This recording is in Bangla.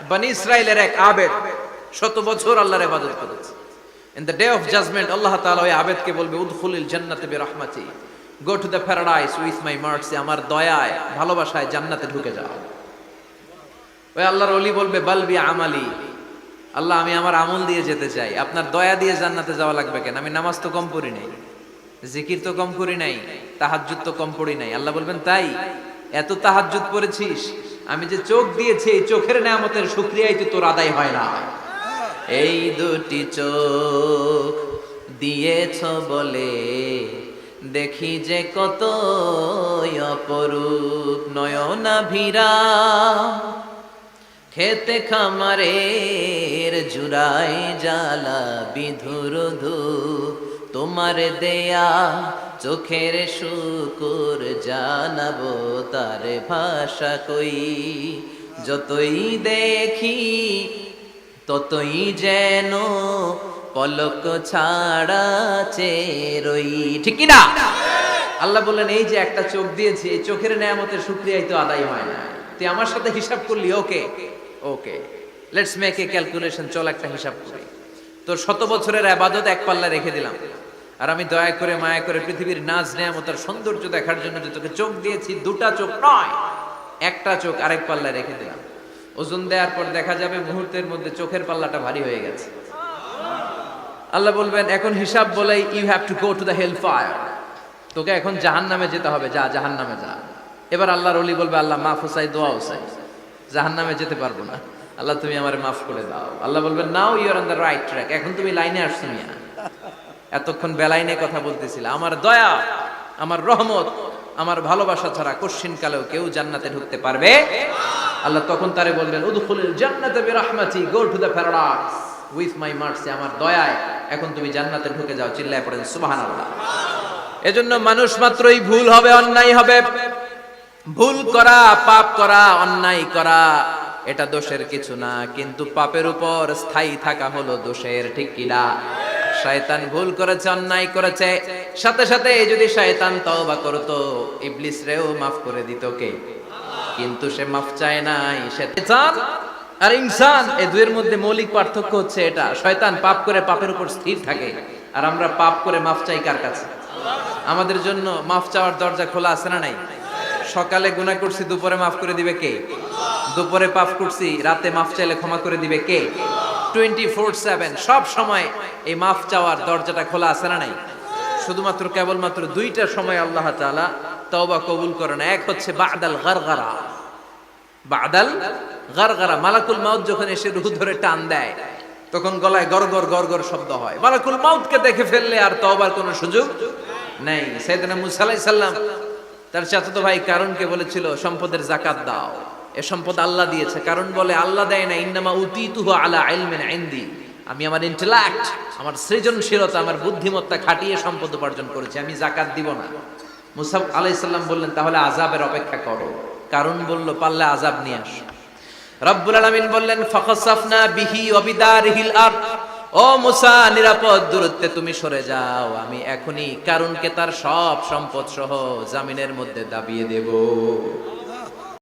বনি ইসরাইলের এক আবেদ 100 বছর আল্লাহর ইবাদত করেছে। In the day of judgement আল্লাহ তাআলা ওই আবেদকে বলবে উদখুলিল জান্নাতে বিরহমাতি, go to the paradise with my mercy, আমার দয়ায় ভালোবাসায় জান্নাতে ঢুকে যাও। ওই আল্লাহর ওলি বলবে বালবি আমালি, আল্লাহ আমি আমার আমল দিয়ে যেতে চাই, আপনার দয়া দিয়ে জান্নাতে যাওয়া লাগবে কেন? আমি নামাজ তো কম পড়ি নাই, জিকির তো কম করি নাই, তাহাজ্জুদ তো কম পড়ি নাই। আল্লাহ বলবেন তাই? এত তাহাজ্জুদ পড়েছিস, আমি যে চোখ দিয়েছি এই চোখের নেয়ামতের শুকরিয়াই তো তোর আদায় হয় না। এই দুটি চোখ দিয়েছ বলে দেখি যে কত অপরূপ নয়নাভিরা, খেতে খামারের জুড়াই জ্বালা বিধুর ধূপ, তোমার দেয়া চোখের শুকুর জানাবো তার ভাষা কই, যতই দেখি ততই যেন পলক ছাড়া চেরই। ঠিক কি না? আল্লাহ বললেন এই যে একটা চোখ দিয়েছি, এই চোখের নেয়ামতের শুকরিয়াই তো আদায় হয় না। তুই আমার সাথে হিসাব করলি, ওকে ওকে, লেটস মেক এ ক্যালকুলেশন, চল একটা হিসাব করি। তোর 100 বছরের ইবাদত এক পাল্লা রেখে দিলাম, আর আমি দয়া করে মায়া করে পৃথিবীর নাজ নেয়ামত আর সৌন্দর্য দেখার জন্য যে তোকে চোখ দিয়েছি, দুটা চোখ নয়, একটা চোখ আরেক পাল্লা রেখে দিলাম। ওজন দেওয়ার পর দেখা যাবে মুহূর্তের মধ্যে চোখের পাল্লাটা ভারী হয়ে গেছে। আল্লাহ বলবেন এখন হিসাব বলেই you have to go to the hell fire, তোকে এখন জাহান্নামে যেতে হবে, যা জাহান্নামে যা। এবার আল্লাহর ওলি বলবে আল্লাহ মাফ হুসাই, দোয়া হুসাই, জাহান্নামে যেতে পারবো না, আল্লাহ তুমি আমারে মাফ করে দাও। আল্লাহ বলবেন now you are on the right track, এখন তুমি লাইনে আসছো মিয়া, এতক্ষণ বেলাইনে কথা বলতেছিল। আমার দয়া, আমার রহমত, আমার ভালোবাসা ছাড়া কশ্চিন কালেও কেউ জান্নাতে ঢুকতে পারবে। আল্লাহ তখন তারে বলবেন উদখুলিল জান্নাতে বিরহমাতি, go to the paradise with my mercy, আমার দয়ায় এখন তুমি জান্নাতে ঢুকে যাও। চিল্লায় পড়েন সুবহানাল্লাহ। এজন্য মানুষ মাত্রই ভুল হবে, অন্যায় হবে। ভুল করা, পাপ করা, অন্যায় করা এটা দোষের কিছু না, কিন্তু পাপের উপর স্থায়ী থাকা হলো দোষের। ঠিক কিনা? শয়তান ভুল করেছে, অন্যায় করেছে, সাথে সাথে যদি শয়তান তওবা করতো ইবলিস রেও মাফ করে দিত কে? কিন্তু সে মাফ চায় নাই। শয়তান আর ইনসান এই দুইয়ের মধ্যে মৌলিক পার্থক্য হচ্ছে এটা, শয়তান পাপ করে পাপের উপর স্থির থাকে, আর আমরা পাপ করে মাফ চাই কার কাছে? আমাদের জন্য মাফ চাওয়ার দরজা খোলা আছে না নাই? সকালে গুনাহ করছি, দুপুরে মাফ করে দিবে কে? দুপুরে পাপ করছি, রাতে মাফ চাইলে ক্ষমা করে দিবে কে? 24/7 সব সময় এই মাফ চাওয়ার দরজাটা খোলা আছে না নাই? শুধুমাত্র কেবলমাত্র দুইটা সময় আল্লাহ তাআলা তওবা কবুল করে না। এক হচ্ছে বাদাল গারগারা, বাদাল গারগারা, মালাকুল মাউত যখন এসে রূহ ধরে টান দেয় তখন গলায় গরগর গরগর শব্দ হয়। মালাকুল মাউতকে দেখে ফেললে আর তওবার কোনো সুযোগ নেই। সাইয়েদনা মুসা আলাইহিস সালাম তার চাচাতো ভাই কারুনকে বলেছিল সম্পদের যাকাত দাও, এ সম্পদ আল্লাহ দিয়েছে। কারণ বলে আল্লাহ দেয় না, ইন্নামা উতিতুহু আলা ইলমিন ইনদি, আমি আমার ইন্টেলেক্ট, আমার সৃজনশীলতা, আমার বুদ্ধিমত্তা খাটিয়ে সম্পদ উপার্জন করেছি, আমি যাকাত দিব না। মুসা আলাইহিস সালাম বললেন তাহলে আযাবের অপেক্ষা করো। কারণ বলল পারলে আযাব নিয়ে আস। রব্বুল আলামিন বললেন ফাখাসাফনা বিহি ওয়া বিদারিহিল আরদ, ও মুসা নিরাপদ দূরত্বে তুমি সরে যাও, আমি এখনই কারুনকে তার সব সম্পদ সহ জামিনের মধ্যে দাবিয়ে দেব।